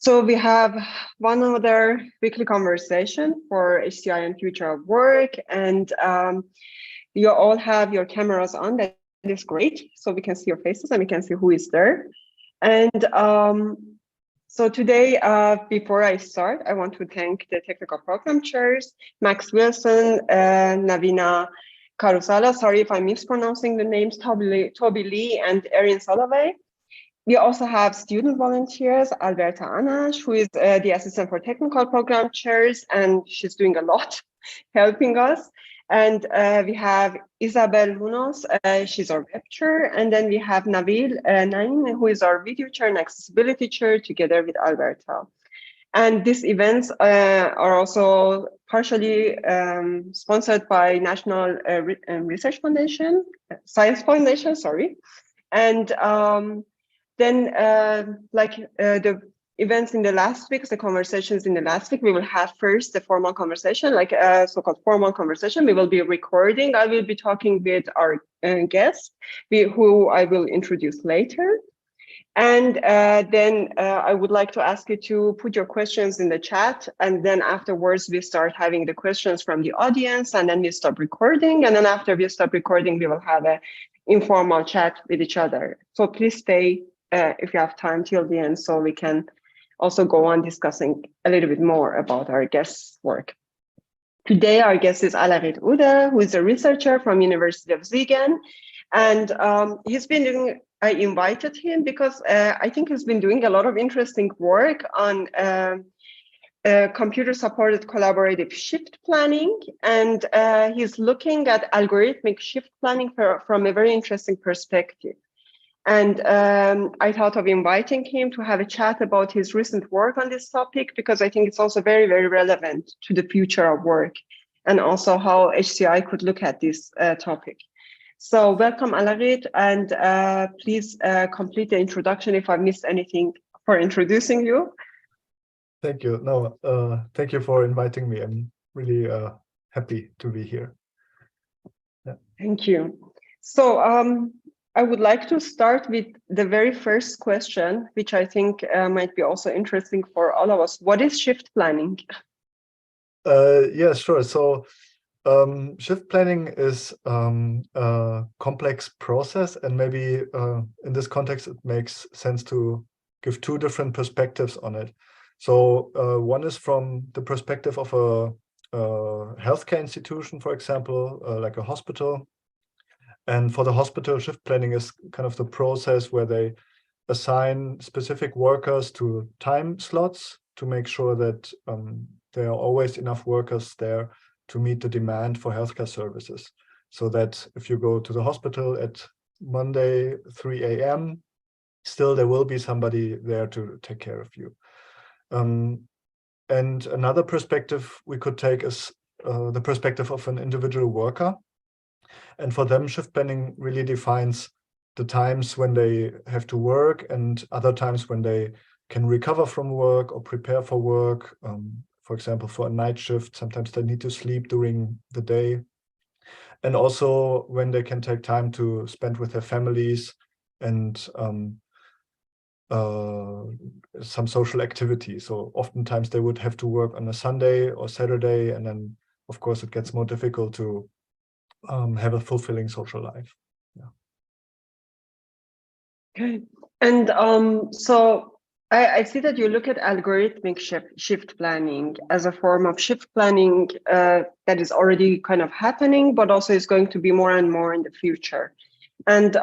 So we have one other weekly conversation for HCI and future of work, and you all have your cameras on. That is great. So we can see your faces and we can see who is there. And so today, before I start, I want to thank the technical program chairs, Max Wilson, Navina Karusala. Sorry if I'm mispronouncing the names, Toby Lee and Erin Soloway. We also have student volunteers, Alberta Anash, who is the assistant for technical program chairs, and she's doing a lot helping us. And we have Isabel Lunos, she's our web chair. And then we have Nabil Nain, who is our video chair and accessibility chair together with Alberta. And these events are also partially sponsored by National Research Foundation, Science Foundation, sorry. And then the events in the last week, the conversations in the last week, we will have first the formal conversation, like a so-called formal conversation. We will be recording. I will be talking with our guest, who I will introduce later. And then I would like to ask you to put your questions in the chat. And then afterwards, we start having the questions from the audience, and then we stop recording. And then after we stop recording, we will have an informal chat with each other. So please stay if you have time till the end, so we can also go on discussing a little bit more about our guest's work. Today, our guest is Alarith Uhde, who is a researcher from University of Siegen. And he's been doing, I invited him because I think he's been doing a lot of interesting work on computer-supported collaborative shift planning. And he's looking at algorithmic shift planning from a very interesting perspective. And I thought of inviting him to have a chat about his recent work on this topic, because I think it's also very, very relevant to the future of work and also how HCI could look at this topic. So welcome, Alarith, and please complete the introduction if I missed anything for introducing you. Thank you. No, thank you for inviting me. I'm really happy to be here. Yeah. Thank you. So I would like to start with the very first question, which I think might be also interesting for all of us. What is shift planning? Yeah, sure. So shift planning is a complex process, and maybe in this context, it makes sense to give two different perspectives on it. So one is from the perspective of a healthcare institution, for example, like a hospital. And for the hospital, shift planning is kind of the process where they assign specific workers to time slots to make sure that there are always enough workers there to meet the demand for healthcare services. So that if you go to the hospital at Monday, 3 a.m., still there will be somebody there to take care of you. And another perspective we could take is the perspective of an individual worker. And for them, shift planning really defines the times when they have to work and other times when they can recover from work or prepare for work. For example, for a night shift, sometimes they need to sleep during the day. And also when they can take time to spend with their families and some social activity. So oftentimes they would have to work on a Sunday or Saturday, and then of course it gets more difficult to have a fulfilling social life. Yeah. Okay. And so I see that you look at algorithmic shift planning as a form of shift planning that is already kind of happening, but also is going to be more and more in the future. And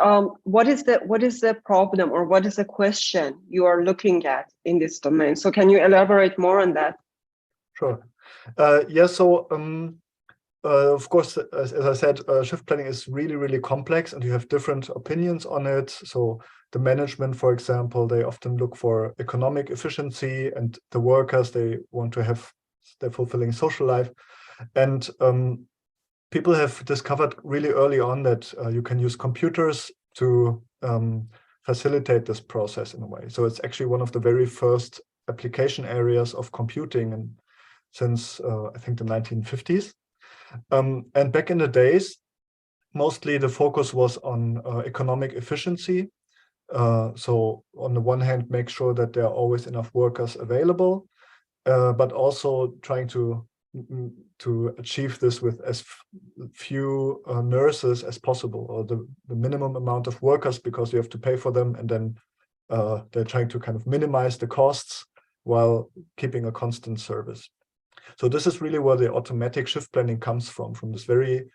what is the problem, or what is the question you are looking at in this domain? So can you elaborate more on that? Sure. Yeah. So of course, as I said, shift planning is really, really complex, and you have different opinions on it. So the management, for example, they often look for economic efficiency, and the workers, they want to have their fulfilling social life. And people have discovered really early on that you can use computers to facilitate this process in a way. So it's actually one of the very first application areas of computing, and since I think the 1950s. And back in the days, mostly the focus was on economic efficiency. So on the one hand, make sure that there are always enough workers available, but also trying to achieve this with as few nurses as possible, or the minimum amount of workers, because you have to pay for them, and then they're trying to kind of minimize the costs while keeping a constant service. So this is really where the automatic shift planning comes from this very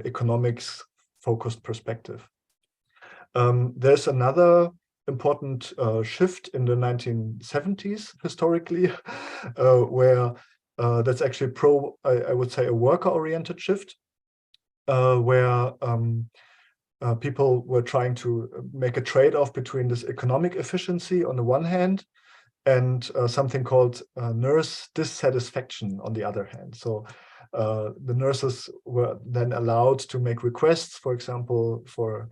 economics focused perspective. There's another important shift in the 1970s historically, where that's actually I would say a worker-oriented shift, where people were trying to make a trade-off between this economic efficiency on the one hand and something called nurse dissatisfaction on the other hand. So the nurses were then allowed to make requests, for example, for,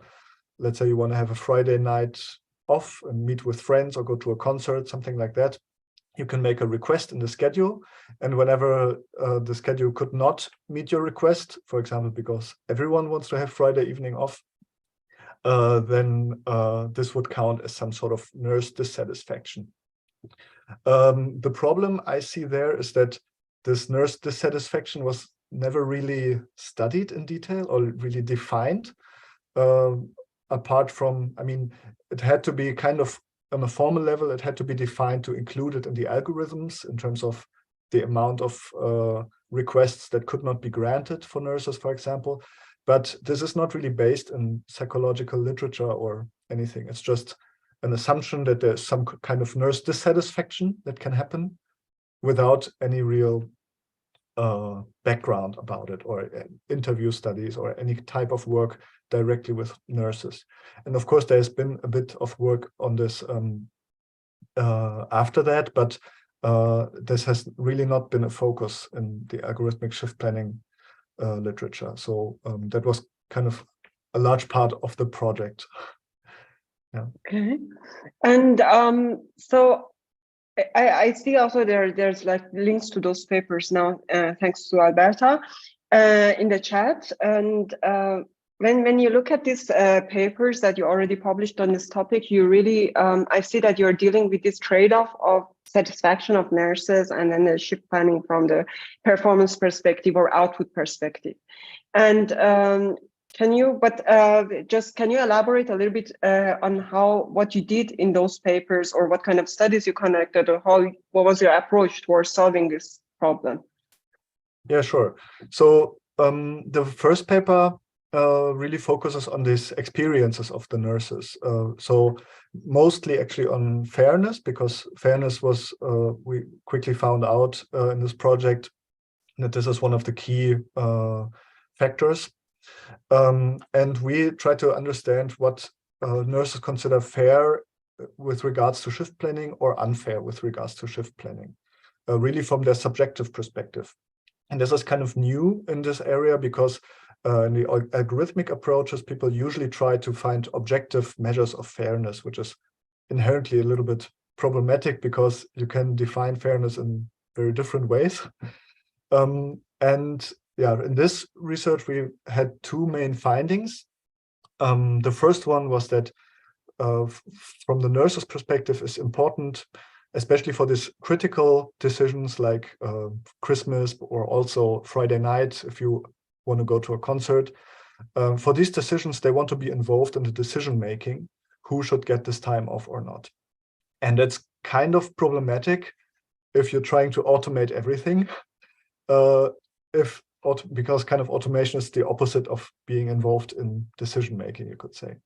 let's say you want to have a Friday night off and meet with friends or go to a concert, something like that. You can make a request in the schedule, and whenever the schedule could not meet your request, for example, because everyone wants to have Friday evening off, then this would count as some sort of nurse dissatisfaction. The problem I see there is that this nurse dissatisfaction was never really studied in detail or really defined. Apart from, I mean, it had to be kind of on a formal level, it had to be defined to include it in the algorithms in terms of the amount of requests that could not be granted for nurses, for example. But this is not really based in psychological literature or anything. It's just an assumption that there's some kind of nurse dissatisfaction that can happen without any real background about it, or interview studies, or any type of work directly with nurses. And of course, there's been a bit of work on this after that, but this has really not been a focus in the algorithmic shift planning literature. So that was kind of a large part of the project. Yeah. Okay. And so I see also there's like links to those papers now, thanks to Alberta, in the chat. And when you look at these papers that you already published on this topic, you really, I see that you're dealing with this trade-off of satisfaction of nurses and then the shift planning from the performance perspective or output perspective. And can you elaborate a little bit on what you did in those papers, or what kind of studies you conducted, or what was your approach towards solving this problem? Yeah, sure. So the first paper really focuses on these experiences of the nurses. So mostly actually on fairness, because fairness was, we quickly found out in this project that this is one of the key factors. And we try to understand what nurses consider fair with regards to shift planning or unfair with regards to shift planning, really from their subjective perspective. And this is kind of new in this area, because in the algorithmic approaches, people usually try to find objective measures of fairness, which is inherently a little bit problematic because you can define fairness in very different ways. And yeah, in this research, we had two main findings. The first one was that from the nurse's perspective, is important, especially for these critical decisions like Christmas or also Friday night, if you want to go to a concert. For these decisions, they want to be involved in the decision-making, who should get this time off or not. And that's kind of problematic if you're trying to automate everything. Because kind of automation is the opposite of being involved in decision-making, you could say.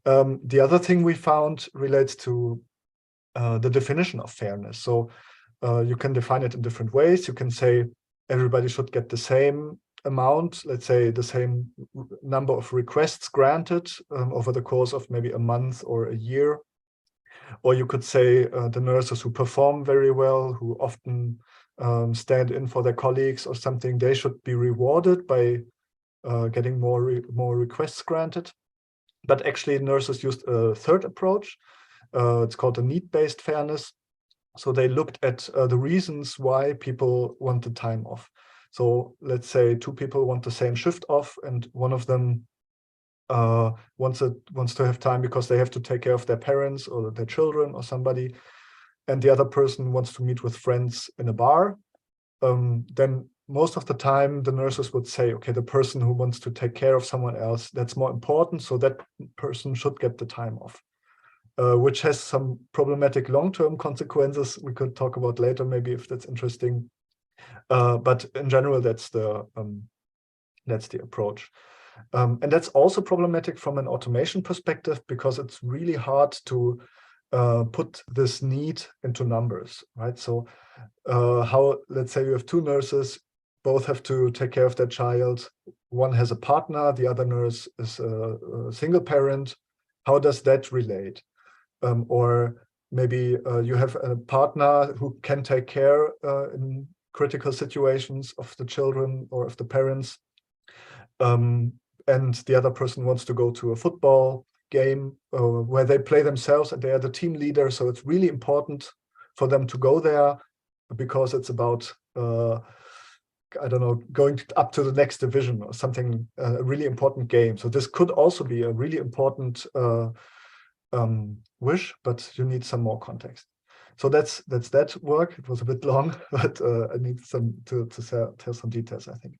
The other thing we found relates to the definition of fairness. So you can define it in different ways. You can say everybody should get the same amount, let's say the same number of requests granted over the course of maybe a month or a year. Or you could say the nurses who perform very well, who often stand in for their colleagues or something, they should be rewarded by getting more requests granted. But actually nurses used a third approach. It's called a need-based fairness. So they looked at the reasons why people want the time off. So let's say two people want the same shift off, and one of them wants to have time because they have to take care of their parents or their children or somebody, and the other person wants to meet with friends in a bar, then most of the time the nurses would say, okay, the person who wants to take care of someone else, that's more important, so that person should get the time off, which has some problematic long-term consequences we could talk about later, maybe, if that's interesting. But in general, that's the approach. And that's also problematic from an automation perspective, because it's really hard to put this need into numbers, right? So how, let's say you have two nurses, both have to take care of their child. One has a partner, the other nurse is a single parent. How does that relate? Or maybe you have a partner who can take care in critical situations of the children or of the parents. And the other person wants to go to a football game where they play themselves and they are the team leader. So it's really important for them to go there, because it's about, I don't know, going up to the next division or something, a really important game. So this could also be a really important wish, but you need some more context. So that's that work. It was a bit long, but I need some to tell some details, I think.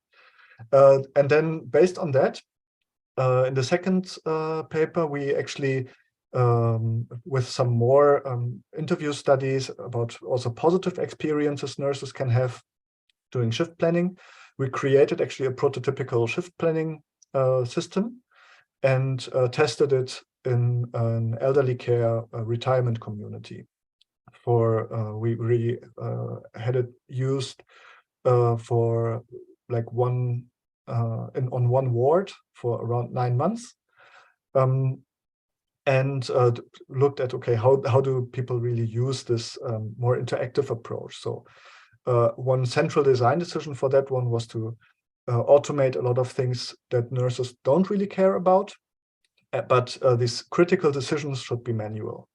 And then based on that, in the second paper, we actually, with some more interview studies about also positive experiences nurses can have doing shift planning, we created actually a prototypical shift planning system and tested it in an elderly care retirement community. We really had it used for like on one ward for around 9 months, and looked at, okay, how do people really use this more interactive approach? So one central design decision for that one was to automate a lot of things that nurses don't really care about, but these critical decisions should be manual.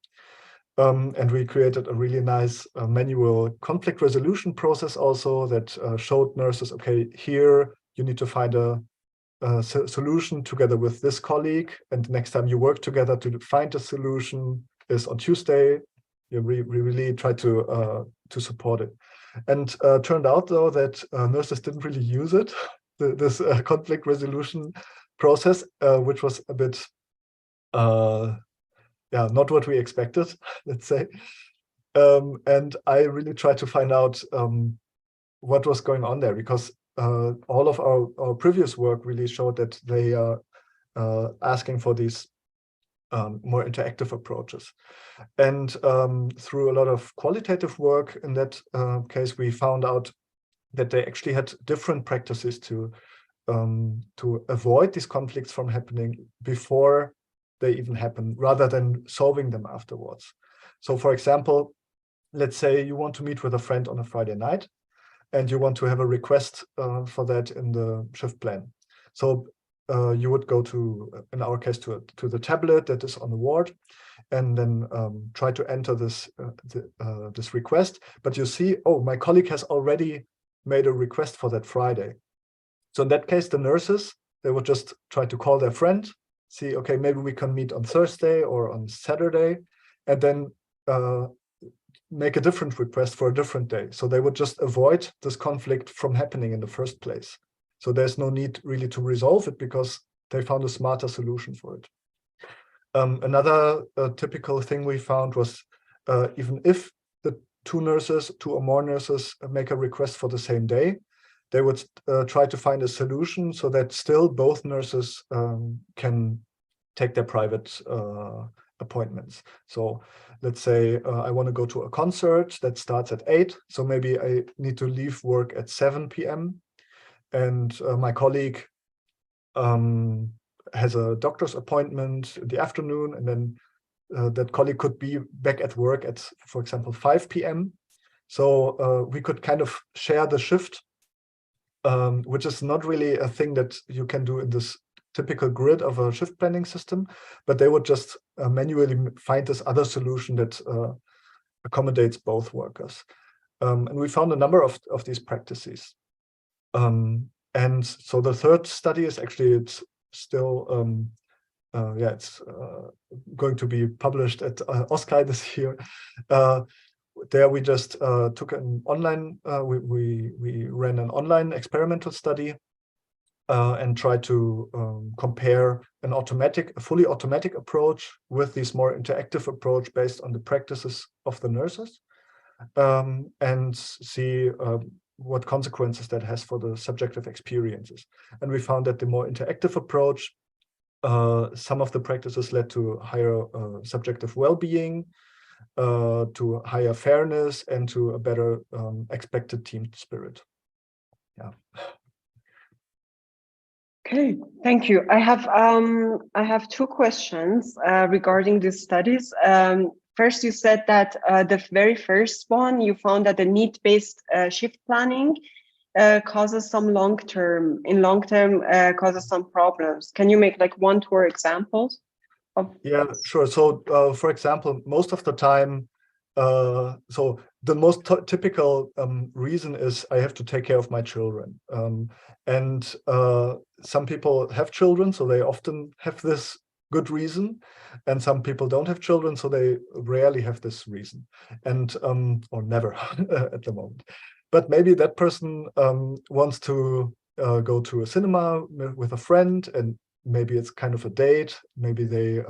And we created a really nice manual conflict resolution process also that showed nurses, okay, here you need to find a solution together with this colleague, and the next time you work together to find a solution is on Tuesday. We really try to support it. And turned out though that nurses didn't really use it, this conflict resolution process, which was a bit not what we expected, let's say. And I really tried to find out what was going on there, because all of our previous work really showed that they are asking for these more interactive approaches. And through a lot of qualitative work in that case, we found out that they actually had different practices to avoid these conflicts from happening before they even happen, rather than solving them afterwards. So for example, let's say you want to meet with a friend on a Friday night, and you want to have a request for that in the shift plan. So you would go to, in our case, to the tablet that is on the ward, and then try to enter this this request. But you see, oh, my colleague has already made a request for that Friday. So in that case, the nurses, they would just try to call their friend, see, okay, maybe we can meet on Thursday or on Saturday, and then make a different request for a different day. So they would just avoid this conflict from happening in the first place. So there's no need really to resolve it, because they found a smarter solution for it. Another typical thing we found was even if the two or more nurses make a request for the same day, they would try to find a solution so that still both nurses can take their private appointments. So let's say I want to go to a concert that starts at 8, so maybe I need to leave work at 7 p.m. and my colleague has a doctor's appointment in the afternoon, and then that colleague could be back at work at, for example, 5 p.m. So we could kind of share the shift, which is not really a thing that you can do in this typical grid of a shift planning system, but they would just manually find this other solution that accommodates both workers. And we found a number of these practices. And so the third study is actually, it's still yeah, it's going to be published at OSCI this year. There we just took an online, we ran an online experimental study and tried to compare a fully automatic approach with this more interactive approach based on the practices of the nurses, and see what consequences that has for the subjective experiences. And we found that the more interactive approach, some of the practices led to higher subjective well-being, to higher fairness, and to a better expected team spirit. Yeah. Okay, thank you. I have two questions regarding these studies. First, you said that the very first one, you found that the need-based shift planning causes some long-term causes some problems. Can you make like 1, 2 examples of? Yeah, sure. So, for example, most of the time, so the most typical reason is I have to take care of my children. And some people have children, so they often have this good reason. And some people don't have children, so they rarely have this reason. And or never at the moment. But maybe that person wants to go to a cinema with a friend, and maybe it's kind of a date. Maybe they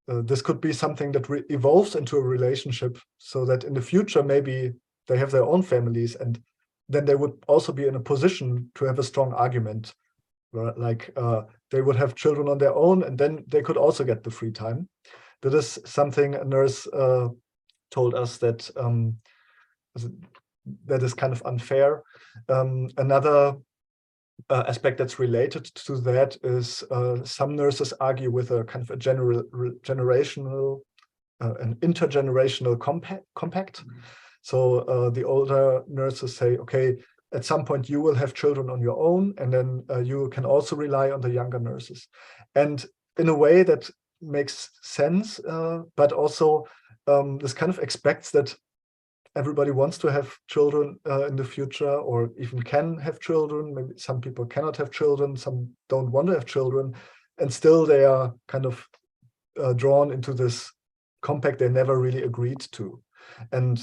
this could be something that evolves into a relationship, so that in the future maybe they have their own families, and then they would also be in a position to have a strong argument, like they would have children on their own, and then they could also get the free time. That is something a nurse told us that that is kind of unfair. Another aspect that's related to that is some nurses argue with a kind of a generational, an intergenerational compact. So the older nurses say, okay, at some point you will have children on your own, and then you can also rely on the younger nurses. And in a way that makes sense, but also this kind of expects that everybody wants to have children in the future, or even can have children. Maybe some people cannot have children, some don't want to have children, and still they are kind of drawn into this compact they never really agreed to. And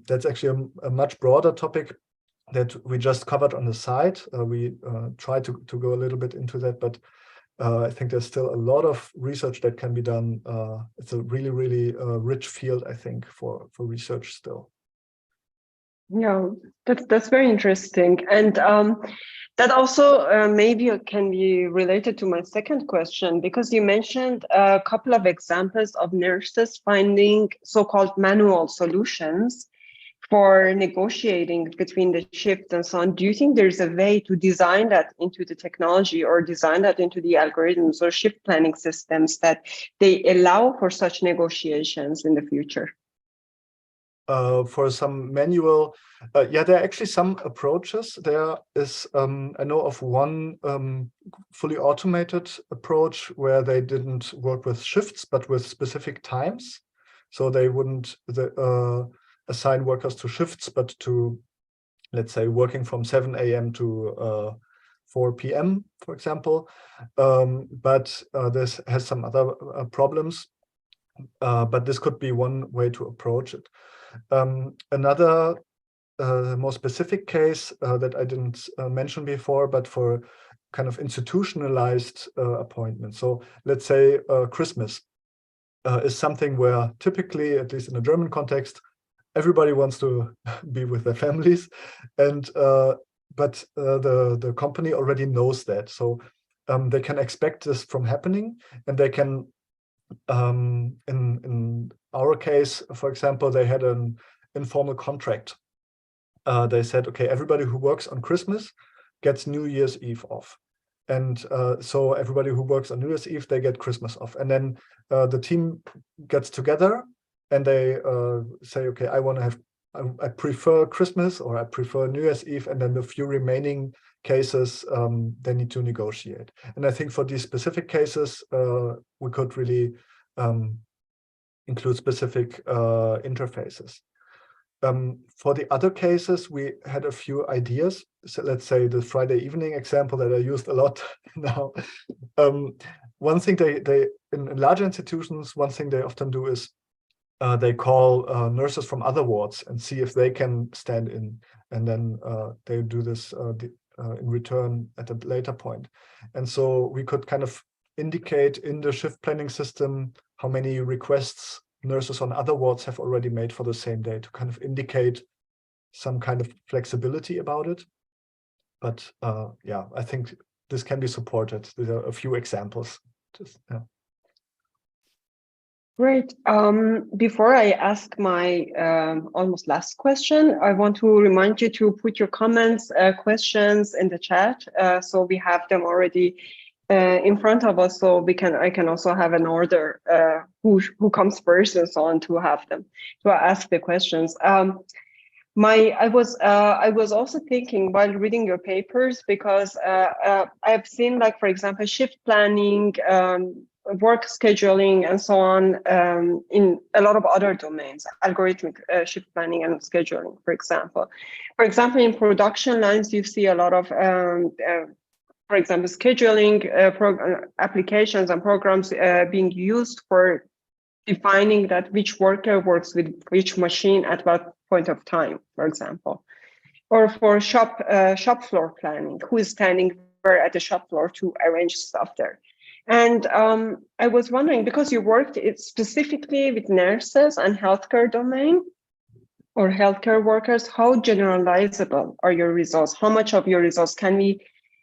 that's actually a much broader topic that we just covered on the side. We tried to go a little bit into that, but I think there's still a lot of research that can be done. It's a really, really rich field, I think, for research still. Yeah, that's very interesting, and that also maybe can be related to my second question, because you mentioned a couple of examples of nurses finding so-called manual solutions for negotiating between the shifts and so on. Do you think there's a way to design that into the technology, or design that into the algorithms or shift planning systems, that they allow for such negotiations in the future? For some manual, yeah, there are actually some approaches. There is, I know of one fully automated approach where they didn't work with shifts, but with specific times. So they wouldn't assign workers to shifts, but to, let's say, working from 7 a.m. to 4 p.m., for example. But this has some other problems. But this could be one way to approach it. Another more specific case that I didn't mention before, but for kind of institutionalized appointments. So let's say Christmas is something where typically, at least in a German context, everybody wants to be with their families, and but the company already knows that. So they can expect this from happening, and they can, in our case, for example, they had an informal contract. They said, okay, everybody who works on Christmas gets New Year's Eve off. And so everybody who works on New Year's Eve, they get Christmas off. And then the team gets together and they say, okay, I prefer Christmas, or I prefer New Year's Eve. And then the few remaining cases, they need to negotiate. And I think for these specific cases, we could really include specific interfaces. For the other cases, we had a few ideas. So let's say the Friday evening example that I used a lot now. One thing they in larger institutions, one thing they often do is they call nurses from other wards and see if they can stand in, and then they do this in return at a later point. And so we could kind of indicate in the shift planning system how many requests nurses on other wards have already made for the same day, to kind of indicate some kind of flexibility about it. But yeah, I think this can be supported. There are a few examples. Just, yeah. Great. Before I ask my almost last question, I want to remind you to put your comments, questions in the chat, so we have them already in front of us, so I can also have an order who comes first and so on to have them to ask the questions. I was also thinking while reading your papers, because I've seen, like, for example, shift planning, work scheduling, and so on, in a lot of other domains, algorithmic shift planning and scheduling, for example. For example, in production lines, you see a lot of, for example, scheduling applications and programs being used for defining that which worker works with which machine at what point of time, for example. Or for shop floor planning, who is standing where at the shop floor to arrange stuff there. And I was wondering, because you worked specifically with nurses and healthcare domain or healthcare workers, how generalizable are your results? How much of your results can we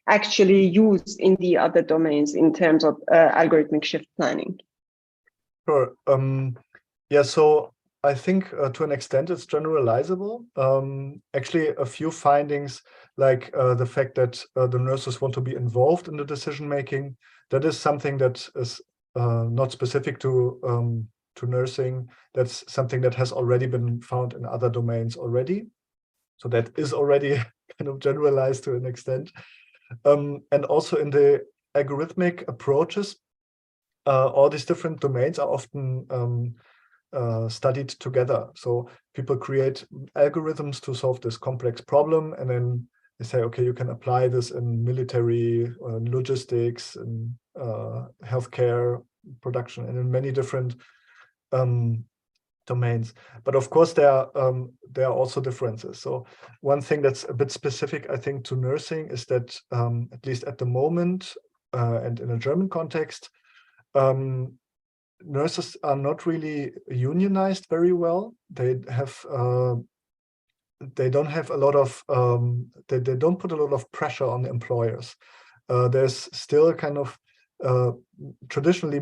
actually use in the other domains in terms of algorithmic shift planning? Sure. Yeah, so I think to an extent it's generalizable. Actually, a few findings, like the fact that the nurses want to be involved in the decision making, that is something that is not specific to nursing. That's something that has already been found in other domains already. So that is already kind of generalized to an extent. And also in the algorithmic approaches, all these different domains are often studied together. So people create algorithms to solve this complex problem, and then they say, okay, you can apply this in military, logistics, and healthcare, production, and in many different domains. But of course, there are also differences. So one thing that's a bit specific, I think, to nursing is that at least at the moment, and in a German context, nurses are not really unionized very well. They don't have a lot of they don't put a lot of pressure on the employers. There's still kind of traditionally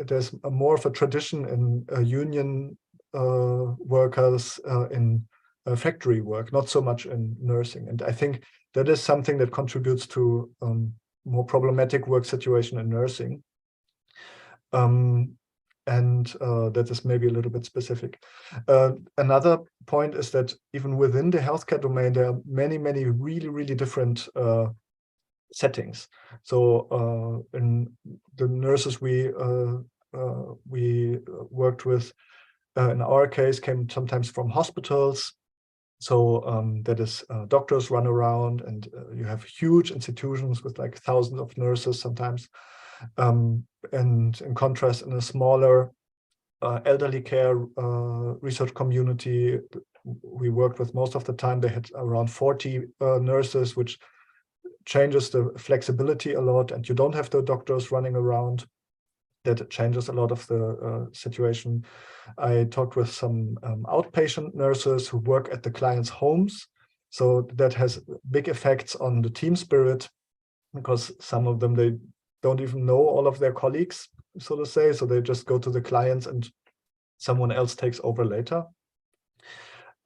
there's more of a tradition in union workers in factory work, not so much in nursing. And I think that is something that contributes to more problematic work situation in nursing. And that is maybe a little bit specific. Another point is that even within the healthcare domain, there are many, many really, really different settings. So in the nurses we worked with, in our case, came sometimes from hospitals. So that is doctors run around, and you have huge institutions with like thousands of nurses sometimes. And in contrast, in a smaller elderly care research community we worked with most of the time, they had around 40 nurses, which changes the flexibility a lot, and you don't have the doctors running around. That changes a lot of the situation. I talked with some outpatient nurses who work at the clients' homes. So that has big effects on the team spirit, because some of them, they don't even know all of their colleagues, so to say. So they just go to the clients and someone else takes over later.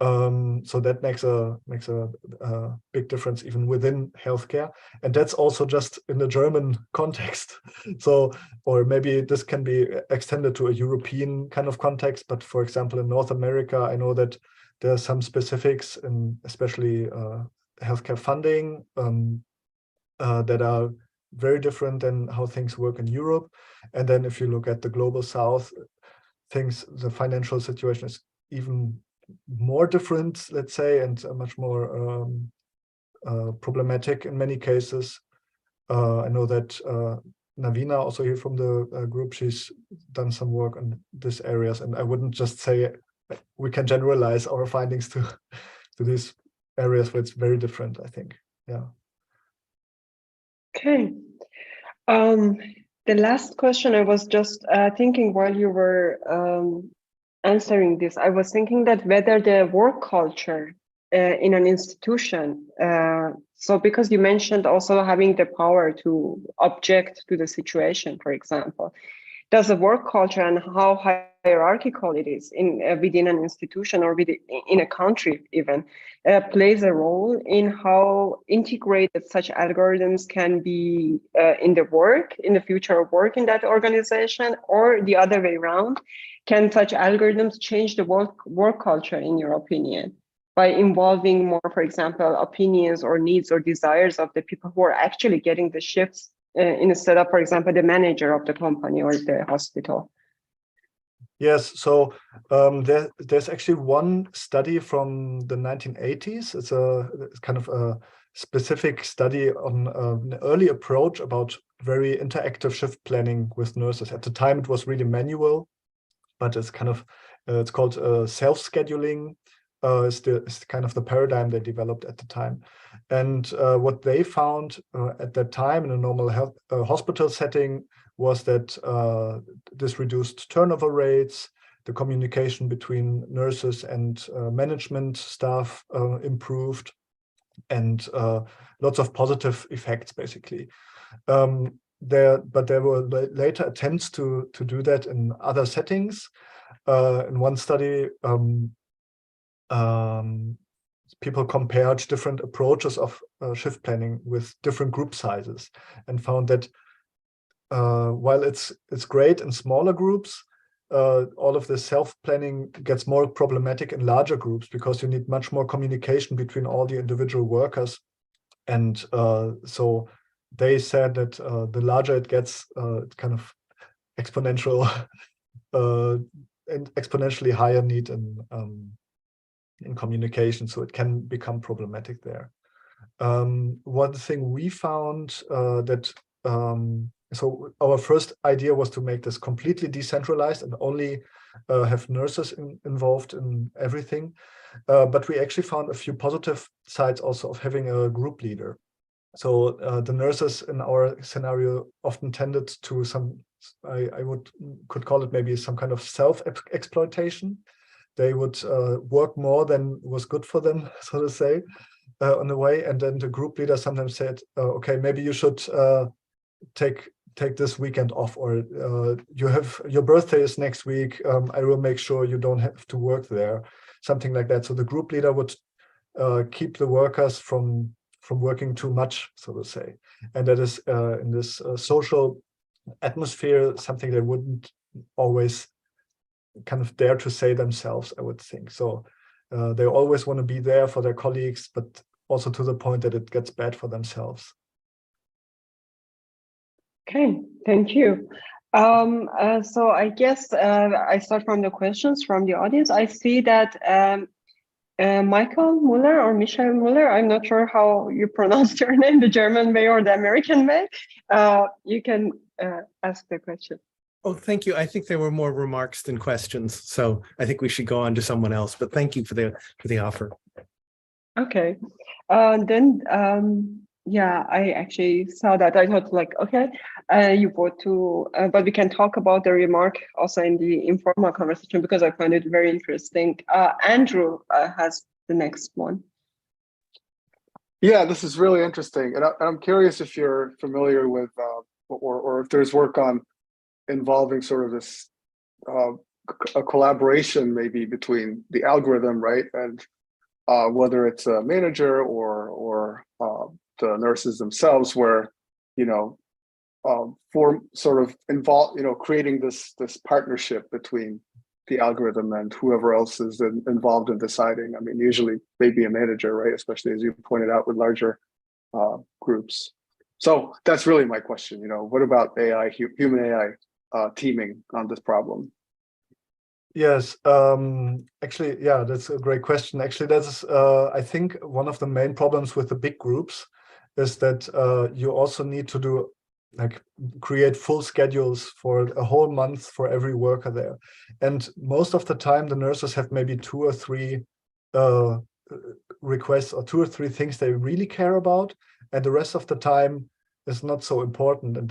So that makes a big difference even within healthcare, and that's also just in the German context. So, or maybe this can be extended to a European kind of context. But for example, in North America, I know that there are some specifics in especially healthcare funding that are very different than how things work in Europe. And then if you look at the global South, the financial situation is even more different, let's say, and much more problematic in many cases. I know that Navina, also here from the group, she's done some work on these areas, and I wouldn't just say we can generalize our findings to these areas where it's very different, I think. Yeah. Okay. The last question, I was just thinking while you were answering this, I was thinking that whether the work culture in an institution, so because you mentioned also having the power to object to the situation, for example, does the work culture and how hierarchical it is in within an institution or in a country even plays a role in how integrated such algorithms can be in the future of work in that organization, or the other way around? Can such algorithms change the work culture, in your opinion, by involving more, for example, opinions or needs or desires of the people who are actually getting the shifts instead of, for example, the manager of the company or the hospital? Yes, so there's actually one study from the 1980s. It's kind of a specific study on an early approach about very interactive shift planning with nurses. At the time, it was really manual, but it's kind of it's called self-scheduling. It's kind of the paradigm they developed at the time. And what they found at that time in a normal health hospital setting was that this reduced turnover rates, the communication between nurses and management staff improved, and lots of positive effects, basically. But there were later attempts to do that in other settings. In one study, people compared different approaches of shift planning with different group sizes, and found that while it's great in smaller groups, all of this self-planning gets more problematic in larger groups, because you need much more communication between all the individual workers. And so they said that the larger it gets, it's kind of exponential and exponentially higher need in communication, so it can become problematic there. One thing we found that so our first idea was to make this completely decentralized and only have nurses involved in everything. But we actually found a few positive sides also of having a group leader. So the nurses in our scenario often tended to I could call it maybe some kind of self-exploitation. They would work more than was good for them, so to say, on the way. And then the group leader sometimes said, okay, maybe you should take this weekend off, or you have your birthday is next week. I will make sure you don't have to work there, something like that. So the group leader would keep the workers from working too much, so to say. And that is in this social atmosphere something they wouldn't always kind of dare to say themselves, I would think. So they always want to be there for their colleagues, but also to the point that it gets bad for themselves. Okay, thank you. So I guess I start from the questions from the audience. I see that Michael Muller or Michael Muller, I'm not sure how you pronounce your name, the German way or the American way. You can ask the question. Oh, thank you. I think there were more remarks than questions, so I think we should go on to someone else. But thank you for the offer. Okay, yeah, I actually saw that. I thought like, okay, you go to, but we can talk about the remark also in the informal conversation, because I find it very interesting. Andrew has the next one. Yeah, this is really interesting, and I'm curious if you're familiar with, or if there's work on involving sort of this a collaboration maybe between the algorithm, right, and whether it's a manager or the nurses themselves, where for sort of involved, creating this partnership between the algorithm and whoever else is involved in deciding. I mean, usually maybe a manager, right? Especially as you pointed out with larger groups. So that's really my question. What about AI, human AI teaming on this problem? Yes, actually, yeah, that's a great question. Actually, that's I think one of the main problems with the big groups is that you also need to do like create full schedules for a whole month for every worker there. And most of the time, the nurses have maybe 2 or 3 uh, requests or 2 or 3 things they really care about, and the rest of the time is not so important, and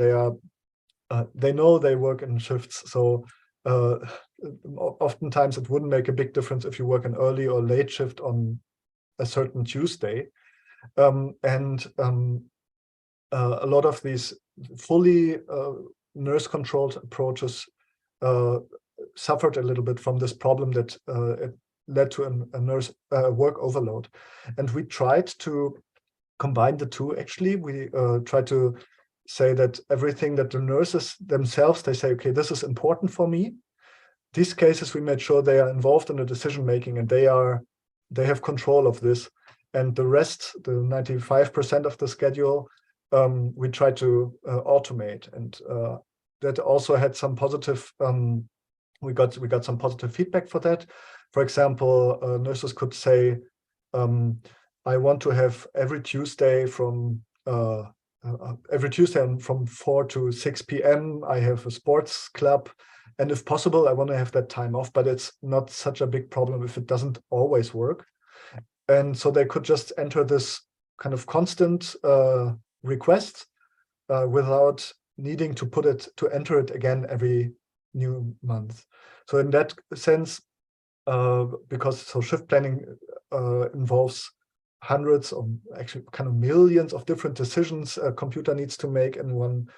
they know they work in shifts, so oftentimes it wouldn't make a big difference if you work an early or late shift on a certain Tuesday. A lot of these fully nurse-controlled approaches suffered a little bit from this problem that it led to a nurse work overload. And we tried to combine the two, actually. We tried to say that everything that the nurses themselves, they say, okay, this is important for me. These cases, we made sure they are involved in the decision making and they have control of this. And the rest, the 95% of the schedule, we try to automate, and that also had some positive. We got some positive feedback for that. For example, nurses could say, "I want to have every Tuesday from 4 to 6 p.m. I have a sports club, and if possible, I want to have that time off. But it's not such a big problem if it doesn't always work." And so they could just enter this kind of constant request without needing to enter it again every new month. So in that sense, because shift planning involves hundreds of, actually kind of millions of different decisions a computer needs to make in one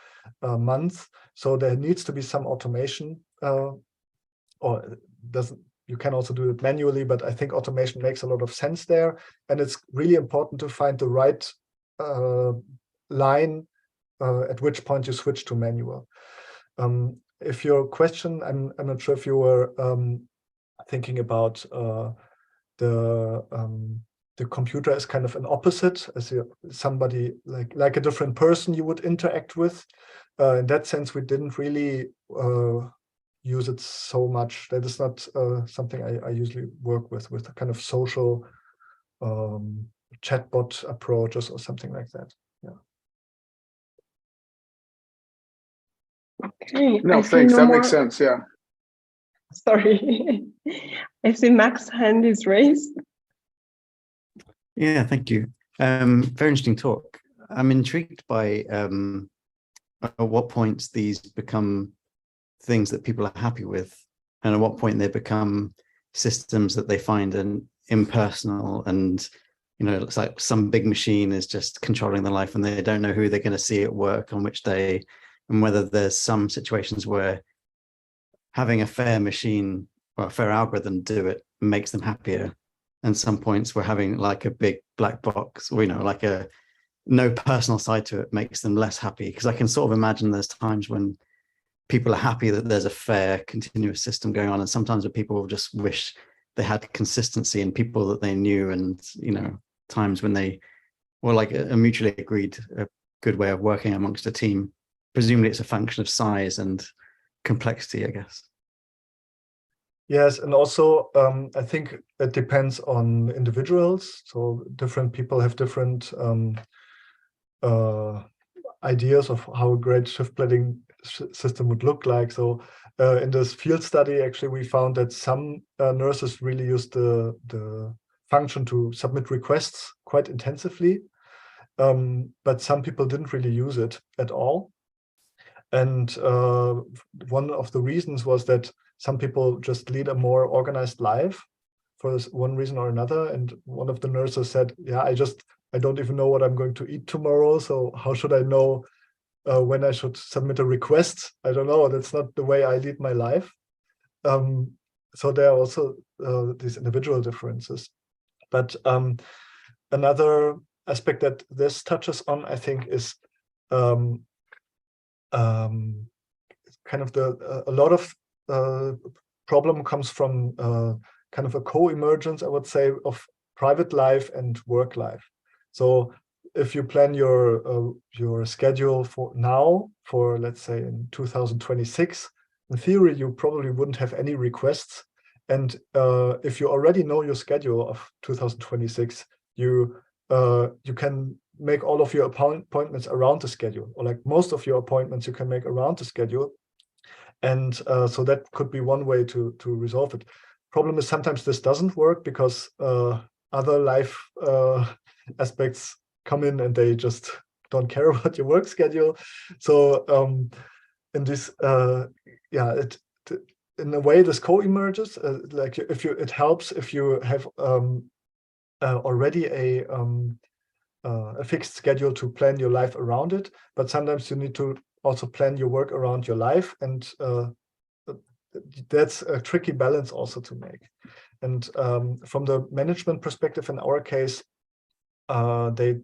month. So there needs to be some automation, or doesn't. You can also do it manually, but I think automation makes a lot of sense there. And it's really important to find the right line at which point you switch to manual. If your question, I'm not sure if you were thinking about the computer as kind of an opposite, as somebody like a different person you would interact with. In that sense, we didn't really use it so much. That is not something I usually work with a kind of social chatbot approaches or something like that. Yeah. Okay. No, thanks. That makes sense. Yeah. Sorry. I see Max's hand is raised. Yeah, thank you. Very interesting talk. I'm intrigued by at what points these become things that people are happy with, and at what point they become systems that they find impersonal, and it's like some big machine is just controlling their life and they don't know who they're going to see at work on which day, and whether there's some situations where having a fair machine or a fair algorithm do it makes them happier, and some points where having like a big black box, or like a no personal side to it, makes them less happy. Because I can sort of imagine there's times when people are happy that there's a fair continuous system going on, and sometimes where people just wish they had consistency in people that they knew, and times when they were like a mutually agreed a good way of working amongst a team. Presumably it's a function of size and complexity, I guess. Yes, and also I think it depends on individuals. So different people have different ideas of how a great shift planning system would look like. So in this field study, actually, we found that some nurses really use the function to submit requests quite intensively, but some people didn't really use it at all. And one of the reasons was that some people just lead a more organized life for one reason or another. And one of the nurses said, yeah, I don't even know what I'm going to eat tomorrow. So how should I know when I should submit a request? I don't know. That's not the way I lead my life. So there are also these individual differences. But another aspect that this touches on, I think, is kind of a lot of problem comes from kind of a co-emergence, I would say, of private life and work life. So if you plan your schedule for let's say in 2026, in theory you probably wouldn't have any requests And if you already know your schedule of 2026, you can make all of your appointments around the schedule, or like most of your appointments you can make around the schedule. And so that could be one way to resolve it. Problem is sometimes this doesn't work because other life aspects come in and they just don't care about your work schedule. So in this, in a way, this co-emerges. Like it helps if you have already a fixed schedule to plan your life around it. But sometimes you need to also plan your work around your life, and that's a tricky balance also to make. And from the management perspective, in our case, they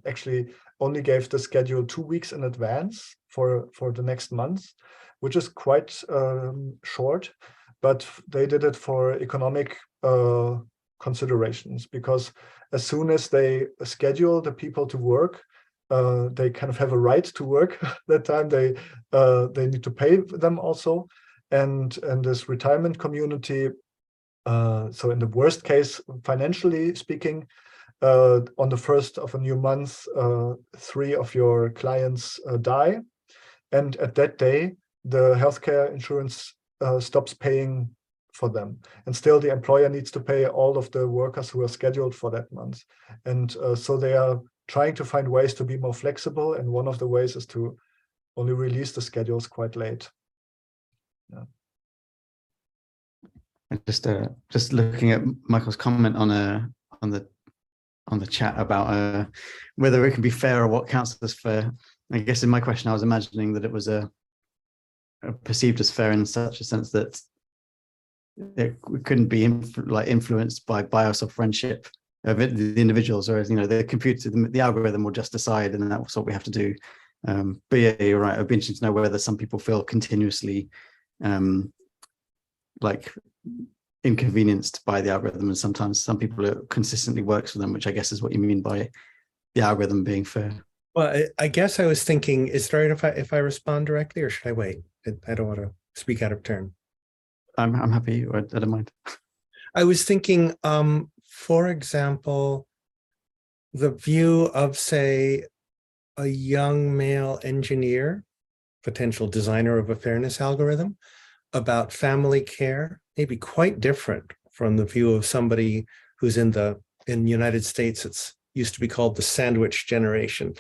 actually only gave the schedule 2 weeks in advance for the next month, which is quite short, but they did it for economic considerations, because as soon as they schedule the people to work, they kind of have a right to work that time. They need to pay them also, and this retirement community. So in the worst case, financially speaking, on the first of a new month, 3 of your clients die, and at that day, the healthcare insurance stops paying for them, and still the employer needs to pay all of the workers who are scheduled for that month. And so they are trying to find ways to be more flexible, and one of the ways is to only release the schedules quite late. Yeah. And just looking at Michael's comment on the chat about whether it can be fair or what counts as fair. I guess in my question, I was imagining that it was perceived as fair in such a sense that it couldn't be influenced by bias or friendship of the individuals, or the computer, the algorithm will just decide, and that's what we have to do. But yeah, you're right. It'd be interesting to know whether some people feel continuously inconvenienced by the algorithm, and sometimes some people it consistently works for them, which I guess is what you mean by the algorithm being fair. Well, I guess I was thinking, is it right if I respond directly, or should I wait? I don't want to speak out of turn. I'm happy. I don't mind. I was thinking, for example, the view of, say, a young male engineer, potential designer of a fairness algorithm, about family care may be quite different from the view of somebody who's in the United States. It's used to be called the sandwich generation,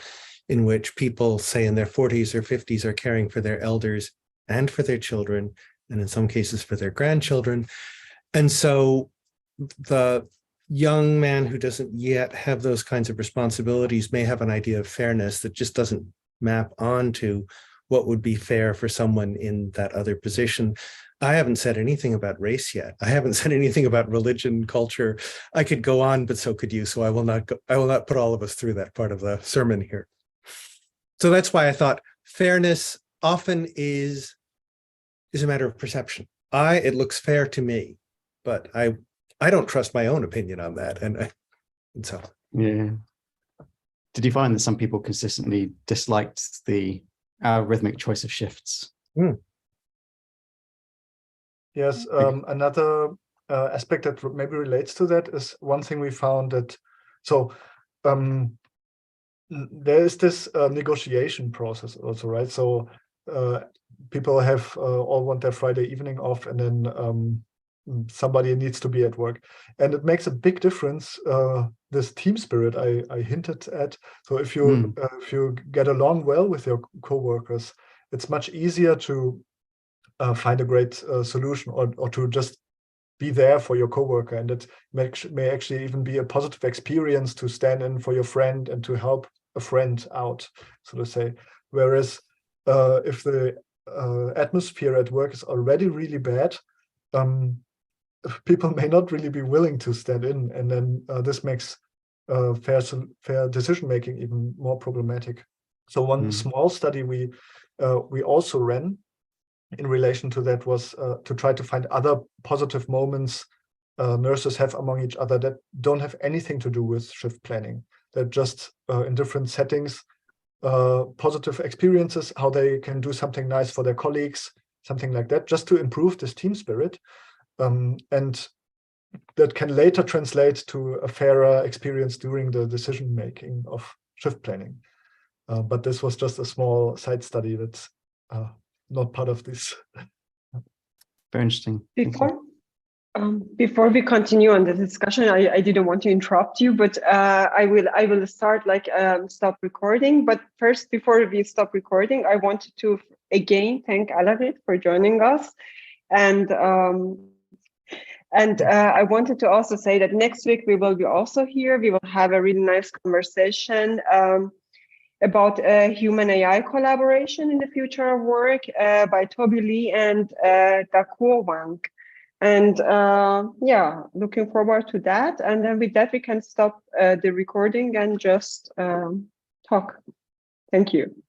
in which people, say in their 40s or 50s, are caring for their elders and for their children, and in some cases for their grandchildren. And so the young man who doesn't yet have those kinds of responsibilities may have an idea of fairness that just doesn't map onto what would be fair for someone in that other position. I haven't said anything about race yet. I haven't said anything about religion, culture. I could go on, but so could you. So I will not put all of us through that part of the sermon here. So that's why I thought fairness often is a matter of perception. It looks fair to me, but I don't trust my own opinion on that. And so. Yeah. Did you find that some people consistently disliked the algorithmic choice of shifts? Yes, another aspect that maybe relates to that is one thing we found that, so there is this negotiation process also, right? So people have all want their Friday evening off, and then somebody needs to be at work, and it makes a big difference, this team spirit I hinted at. So if you get along well with your co-workers, it's much easier to find a great solution, or to just be there for your coworker, and it may actually even be a positive experience to stand in for your friend and to help a friend out, so to say. Whereas if the atmosphere at work is already really bad, people may not really be willing to stand in, and then this makes fair decision making even more problematic. So one small study we also ran in relation to that was to try to find other positive moments nurses have among each other that don't have anything to do with shift planning. They're just in different settings, positive experiences, how they can do something nice for their colleagues, something like that, just to improve this team spirit. and that can later translate to a fairer experience during the decision making of shift planning. But this was just a small side study that's not part of this. Very interesting. Thank you. Before we continue on the discussion, I didn't want to interrupt you, but I will start stop recording. But first, before we stop recording, I wanted to again thank Alarith for joining us, and I wanted to also say that next week we will be also here. We will have a really nice conversation about human AI collaboration in the future of work by Toby Lee and Dakuo Wang. And yeah, looking forward to that. And then with that, we can stop the recording and just talk. Thank you.